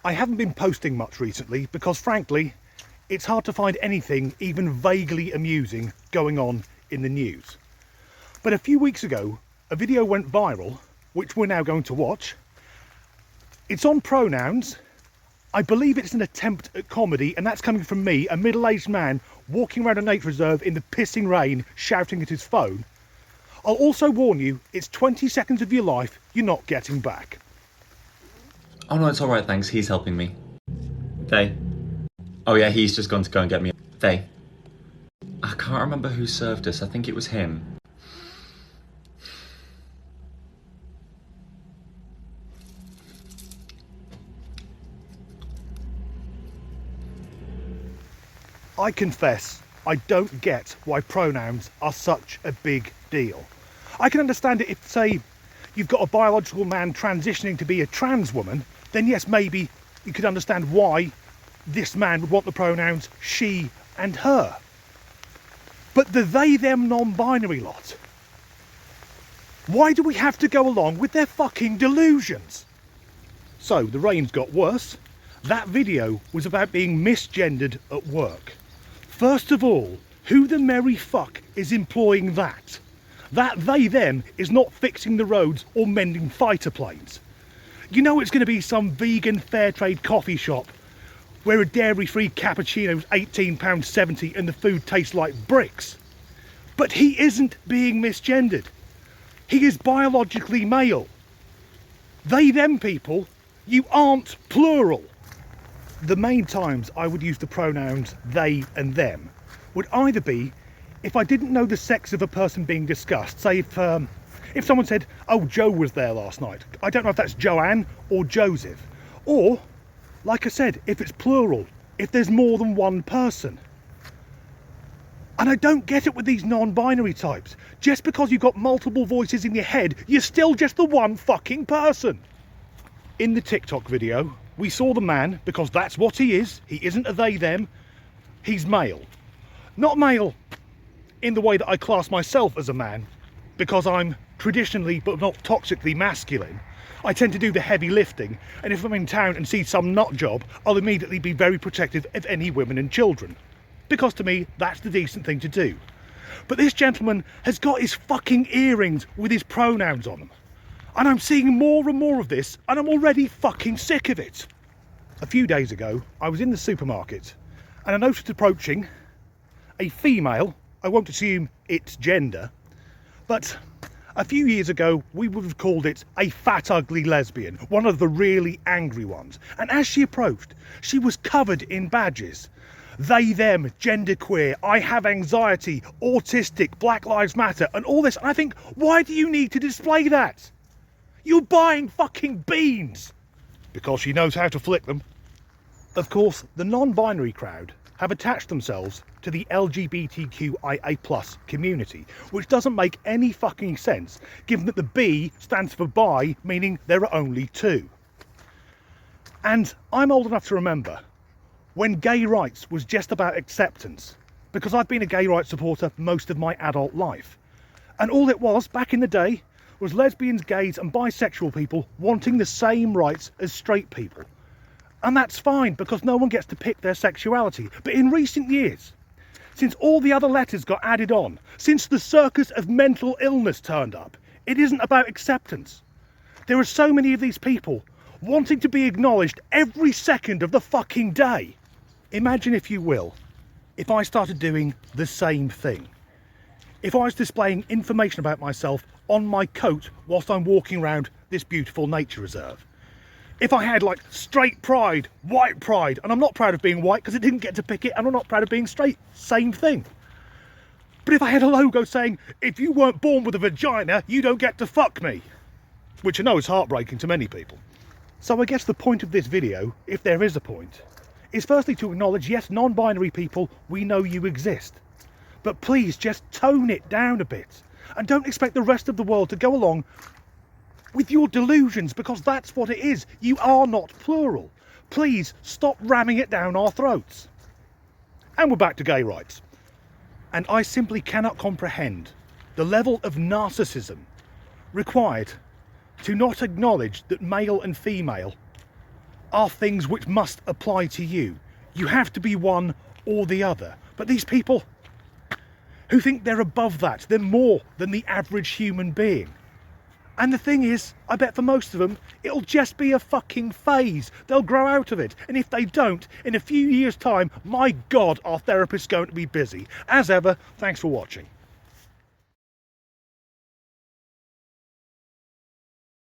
I haven't been posting much recently because frankly, it's hard to find anything even vaguely amusing going on in the news. But a few weeks ago, a video went viral, which we're now going to watch. It's on pronouns. I believe it's an attempt at comedy, and that's coming from me, a middle-aged man walking around a nature reserve in the pissing rain, shouting at his phone. I'll also warn you, it's 20 seconds of your life you're not getting back. Oh no, it's alright, thanks. He's helping me. They. Oh yeah, he's just gone to go and get me. They. I can't remember who served us. I think it was him. I confess, I don't get why pronouns are such a big deal. I can understand it if, say, you've got a biological man transitioning to be a trans woman, then yes, maybe you could understand why this man would want the pronouns she and her. But the they, them, non-binary lot, why do we have to go along with their fucking delusions? So, the rain's got worse. That video was about being misgendered at work. First of all, who the merry fuck is employing that? That they, them is not fixing the roads or mending fighter planes. You know it's going to be some vegan fair trade coffee shop where a dairy-free cappuccino is £18.70 and the food tastes like bricks. But he isn't being misgendered. He is biologically male. They, them people, you aren't plural. The main times I would use the pronouns they and them would either be if I didn't know the sex of a person being discussed. Say if someone said, oh, Joe was there last night. I don't know if that's Joanne or Joseph. Or, like I said, if it's plural, if there's more than one person. And I don't get it with these non-binary types. Just because you've got multiple voices in your head, you're still just the one fucking person. In the TikTok video, we saw the man, because that's what he is. He isn't a they, them. He's male. Not male in the way that I class myself as a man, because I'm traditionally but not toxically masculine. I tend to do the heavy lifting, and if I'm in town and see some nut job, I'll immediately be very protective of any women and children. Because to me, that's the decent thing to do. But this gentleman has got his fucking earrings with his pronouns on them. And I'm seeing more and more of this, and I'm already fucking sick of it. A few days ago, I was in the supermarket, and I noticed approaching a female. I won't assume its gender, but a few years ago, we would have called it a fat, ugly lesbian, one of the really angry ones. And as she approached, she was covered in badges. They, them, genderqueer, I have anxiety, autistic, Black Lives Matter, and all this. And I think, why do you need to display that? You're buying fucking beans! Because she knows how to flick them. Of course, the non-binary crowd have attached themselves to the LGBTQIA+ community, which doesn't make any fucking sense, given that the B stands for bi, meaning there are only two. And I'm old enough to remember when gay rights was just about acceptance, because I've been a gay rights supporter most of my adult life. And all it was, back in the day, was lesbians, gays and bisexual people wanting the same rights as straight people. And that's fine, because no one gets to pick their sexuality. But in recent years, since all the other letters got added on, since the circus of mental illness turned up, it isn't about acceptance. There are so many of these people wanting to be acknowledged every second of the fucking day. Imagine, if you will, if I started doing the same thing. If I was displaying information about myself on my coat whilst I'm walking around this beautiful nature reserve. If I had like straight pride, white pride, and I'm not proud of being white because I didn't get to pick it, and I'm not proud of being straight, same thing. But if I had a logo saying, if you weren't born with a vagina, you don't get to fuck me, which I know is heartbreaking to many people. So I guess the point of this video, if there is a point, is firstly to acknowledge, yes, non-binary people, we know you exist. But please just tone it down a bit, and don't expect the rest of the world to go along with your delusions, because that's what it is. You are not plural. Please stop ramming it down our throats. And we're back to gay rights. And I simply cannot comprehend the level of narcissism required to not acknowledge that male and female are things which must apply to you. You have to be one or the other. But these people who think they're above that, they're more than the average human being. And the thing is, I bet for most of them, it'll just be a fucking phase. They'll grow out of it. And if they don't, in a few years' time, my God, our therapist's going to be busy. As ever, thanks for watching.